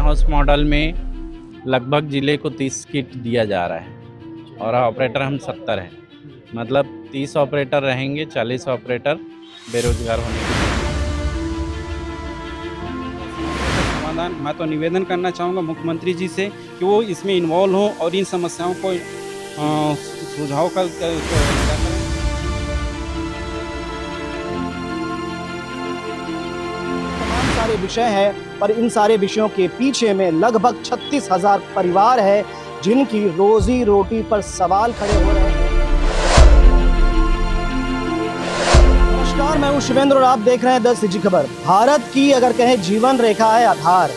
House model में लगभग ज़िले को 30 किट दिया जा रहा है और ऑपरेटर हम 70 हैं। मतलब 30 ऑपरेटर रहेंगे, 40 ऑपरेटर बेरोजगार होने के समाधान मैं तो निवेदन करना चाहूँगा मुख्यमंत्री जी से कि वो इसमें इन्वॉल्व हों और इन समस्याओं को सुझाव का तमाम सारे विषय हैं, पर इन सारे विषयों के पीछे में लगभग 36,000 परिवार है जिनकी रोजी रोटी पर सवाल खड़े हो रहे हैं। नमस्कार, मैं हूं शिवेंद्र और आप देख रहे हैं 10 सिटी खबर। भारत की अगर कहें जीवन रेखा है आधार,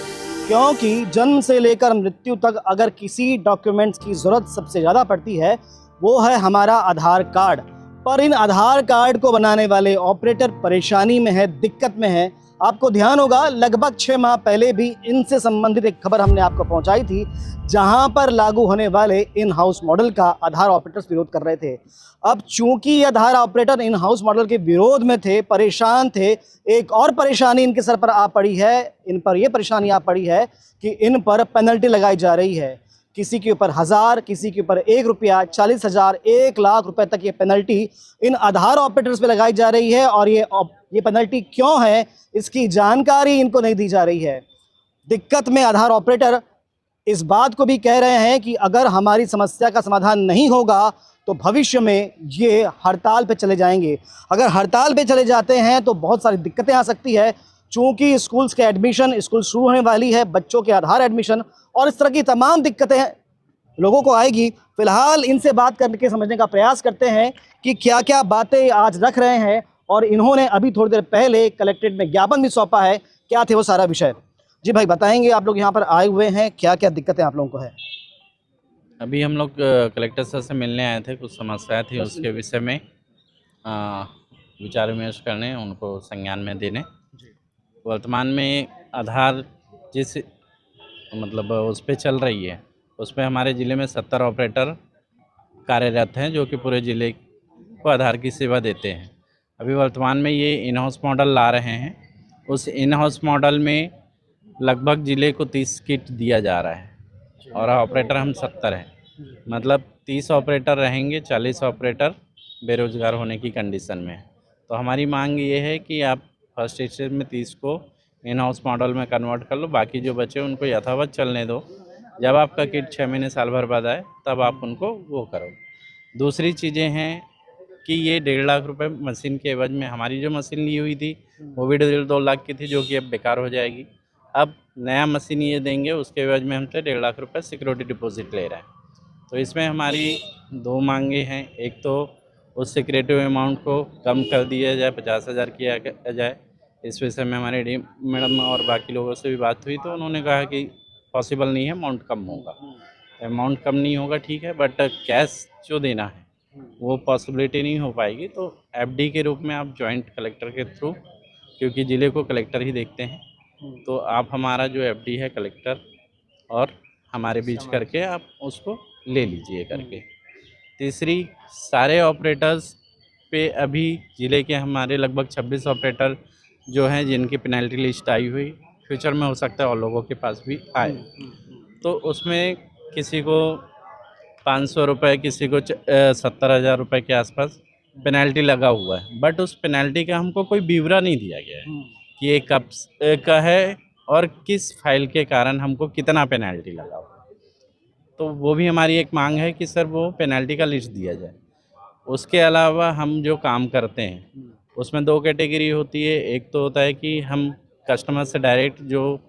क्योंकि जन्म से लेकर मृत्यु तक अगर किसी डॉक्यूमेंट्स की जरूरत सबसे ज़्यादा पड़ती है वो है हमारा आधार कार्ड। पर इन आधार कार्ड को बनाने वाले ऑपरेटर परेशानी में है, दिक्कत में है। आपको ध्यान होगा लगभग 6 माह पहले भी इनसे संबंधित एक खबर हमने आपको पहुंचाई थी, जहां पर लागू होने वाले इन हाउस मॉडल का आधार ऑपरेटर्स विरोध कर रहे थे। अब चूंकि ये आधार ऑपरेटर इन हाउस मॉडल के विरोध में थे, परेशान थे, एक और परेशानी इनके सर पर आ पड़ी है। इन पर यह परेशानी आ पड़ी है कि इन पर पेनल्टी लगाई जा रही है। किसी के ऊपर 1000, किसी के ऊपर 1 रुपया, 40,000, 1 लाख रुपए तक ये पेनल्टी इन आधार ऑपरेटर्स पे लगाई जा रही है। और ये पेनल्टी क्यों है, इसकी जानकारी इनको नहीं दी जा रही है। दिक्कत में आधार ऑपरेटर इस बात को भी कह रहे हैं कि अगर हमारी समस्या का समाधान नहीं होगा तो भविष्य में ये हड़ताल पे चले जाएंगे। अगर हड़ताल पे चले जाते हैं तो बहुत सारी दिक्कतें आ सकती है, चूँकि स्कूल्स के एडमिशन, स्कूल शुरू होने वाली है, बच्चों के आधार एडमिशन और इस तरह की तमाम दिक्कतें लोगों को आएगी। फिलहाल इनसे बात करके समझने का प्रयास करते हैं कि क्या क्या बातें आज रख रहे हैं। और इन्होंने अभी थोड़ी देर पहले कलेक्ट्रेट में ज्ञापन भी सौंपा है। क्या थे वो सारा विषय? जी भाई बताएंगे, आप लोग यहाँ पर आए हुए हैं, क्या क्या दिक्कतें आप लोगों को है? अभी हम लोग कलेक्टर सर से मिलने आए थे, कुछ समस्याएं थी उसके विषय में विचार विमर्श करने, उनको संज्ञान में देने। वर्तमान में आधार जिस मतलब उस पर चल रही है, उस पर हमारे ज़िले में 70 ऑपरेटर कार्यरत हैं जो कि पूरे ज़िले को आधार की सेवा देते हैं। अभी वर्तमान में ये इन हाउस मॉडल ला रहे हैं। उस इन हाउस मॉडल में लगभग ज़िले को 30 किट दिया जा रहा है और ऑपरेटर हम 70 हैं। मतलब 30 ऑपरेटर रहेंगे, 40 ऑपरेटर बेरोजगार होने की कंडीशन में है। तो हमारी मांग ये है कि आप फर्स्ट स्टेज में 30 को इन हाउस मॉडल में कन्वर्ट कर लो, बाकी जो बचे उनको यथावत चलने दो। जब आपका किट 6 महीने साल भर बाद आए तब आप उनको वो करो। दूसरी चीज़ें हैं कि ये 1.5 लाख रुपए मशीन के एवज में, हमारी जो मशीन ली हुई थी वो भी 1.5-2 लाख की थी, जो कि अब बेकार हो जाएगी। अब नया मशीन ये देंगे, उसके एवज में हमसे 1.5 लाख रुपए सिक्योरिटी डिपॉजिट ले रहा है। तो इसमें हमारी 2 मांगे हैं। एक तो उस सिक्योरिटी अमाउंट को कम कर दिया जाए, 50,000 किया जाए। इस विषय में हमारे डी मैडम और बाकी लोगों से भी बात हुई, तो उन्होंने कहा कि पॉसिबल नहीं है, अमाउंट कम होगा। अमाउंट कम नहीं होगा ठीक है, बट कैश जो देना है वो पॉसिबिलिटी नहीं हो पाएगी। तो एफडी के रूप में आप जॉइंट कलेक्टर के थ्रू, क्योंकि ज़िले को कलेक्टर ही देखते हैं, तो आप हमारा जो एफडी है कलेक्टर और हमारे बीच करके आप उसको ले लीजिए करके। तीसरी, सारे ऑपरेटर्स पे अभी ज़िले के हमारे लगभग 26 ऑपरेटर जो हैं जिनकी पेनल्टी लिस्ट आई हुई, फ्यूचर में हो सकता है और लोगों के पास भी आए। तो उसमें किसी को 500 रुपये, किसी को 70,000 रुपये के आसपास पेनल्टी लगा हुआ है। बट उस पेनल्टी का हमको कोई ब्यौरा नहीं दिया गया है कि ये कब का है और किस फाइल के कारण हमको कितना पेनल्टी लगा हुआ। तो वो भी हमारी एक मांग है कि सर वो पेनल्टी का लिस्ट दिया जाए। उसके अलावा हम जो काम करते हैं उसमें 2 कैटेगरी होती है। एक तो होता है कि हम कस्टमर से डायरेक्ट जो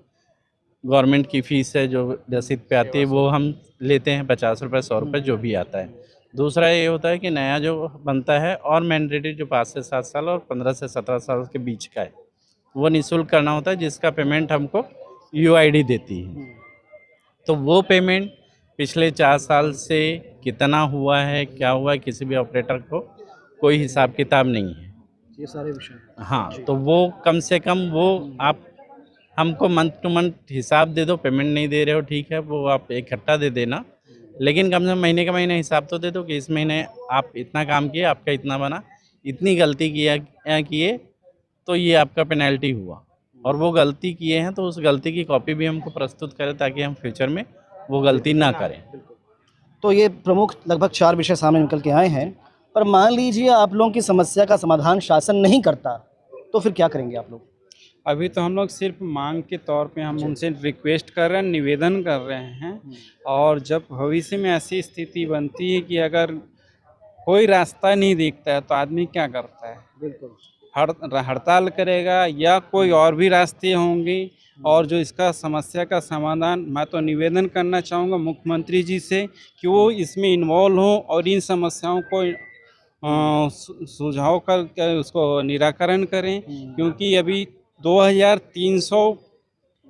गवर्नमेंट की फ़ीस है जो रसीद पे आती है वो हम लेते हैं, 50 रुपये, 100 रुपये जो भी आता है। दूसरा ये होता है कि नया जो बनता है और मैंडेटरी जो 5 से 7 साल और 15 से 17 साल के बीच का है, वो निःशुल्क करना होता है, जिसका पेमेंट हमको यूआईडी देती है। तो वो पेमेंट पिछले 4 साल से कितना हुआ है, क्या हुआ है, किसी भी ऑपरेटर को कोई हिसाब किताब नहीं है। ये सारे विषय, हाँ, तो वो कम से कम वो आप हमको मंथ टू मंथ हिसाब दे दो। पेमेंट नहीं दे रहे हो ठीक है, वो आप इकट्ठा दे देना, लेकिन कम से कम महीने का महीने हिसाब तो दे दो कि इस महीने आप इतना काम किए, आपका इतना बना, इतनी गलती किए तो ये आपका पेनल्टी हुआ। और वो गलती किए हैं तो उस गलती की कॉपी भी हमको प्रस्तुत करें ताकि हम फ्यूचर में वो गलती ना करें। तो ये प्रमुख लगभग 4 विषय सामने निकल के आए हैं, पर मान लीजिए आप लोगों की समस्या का समाधान शासन नहीं करता, तो फिर क्या करेंगे आप लोग? अभी तो हम लोग सिर्फ मांग के तौर पे हम उनसे रिक्वेस्ट कर रहे हैं, निवेदन कर रहे हैं। और जब भविष्य में ऐसी स्थिति बनती है कि अगर कोई रास्ता नहीं दिखता है तो आदमी क्या करता है? बिल्कुल। हड़ताल करेगा या कोई और भी रास्ते होंगे। और जो इसका समस्या का समाधान, मैं तो निवेदन करना चाहूँगा मुख्यमंत्री जी से कि वो इसमें इन्वॉल्व हों और इन समस्याओं को सुझाव कर उसको निराकरण करें। क्योंकि अभी 2300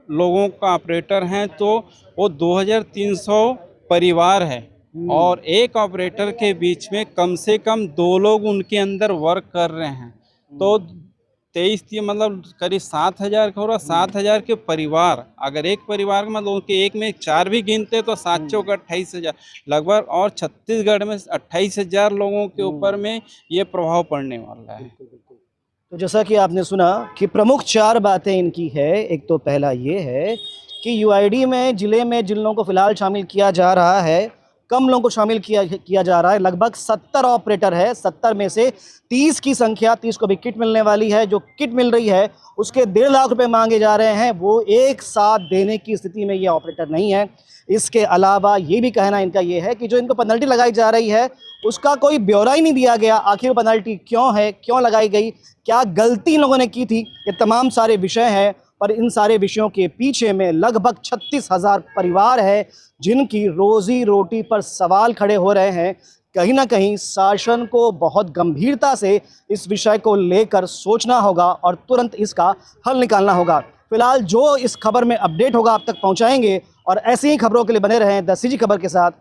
लोगों का ऑपरेटर हैं तो वो 2300 परिवार है और एक ऑपरेटर के बीच में कम से कम 2 लोग उनके अंदर वर्क कर रहे हैं। तो 23 मतलब करीब 7000 हो रहा, 7000 के परिवार, अगर एक परिवार में मतलब उनके एक में 4 भी गिनते तो 7 चौक 28,000 लगभग, और छत्तीसगढ़ में 28,000 लोगों के ऊपर में ये प्रभाव पड़ने वाला है। तो जैसा कि आपने सुना कि प्रमुख 4 बातें इनकी है। एक तो पहला ये है कि यूआईडी में ज़िले में जिन लोगों को फ़िलहाल शामिल किया जा रहा है, कम लोगों को शामिल किया जा रहा है। लगभग 70 ऑपरेटर है, 70 में से 30 की संख्या, 30 को भी किट मिलने वाली है। जो किट मिल रही है उसके 1.5 लाख रुपए मांगे जा रहे हैं, वो एक साथ देने की स्थिति में ये ऑपरेटर नहीं है। इसके अलावा ये भी कहना इनका ये है कि जो इनको पेनल्टी लगाई जा रही है उसका कोई ब्यौरा ही नहीं दिया गया। आखिर वो पेनल्टी क्यों है, क्यों लगाई गई, क्या गलती इन लोगों ने की थी, ये तमाम सारे विषय हैं। पर इन सारे विषयों के पीछे में लगभग 36,000 परिवार है जिनकी रोजी रोटी पर सवाल खड़े हो रहे हैं। कहीं ना कहीं शासन को बहुत गंभीरता से इस विषय को लेकर सोचना होगा और तुरंत इसका हल निकालना होगा। फिलहाल जो इस खबर में अपडेट होगा आप तक पहुंचाएंगे और ऐसी ही खबरों के लिए बने रहें द सीजी खबर के साथ।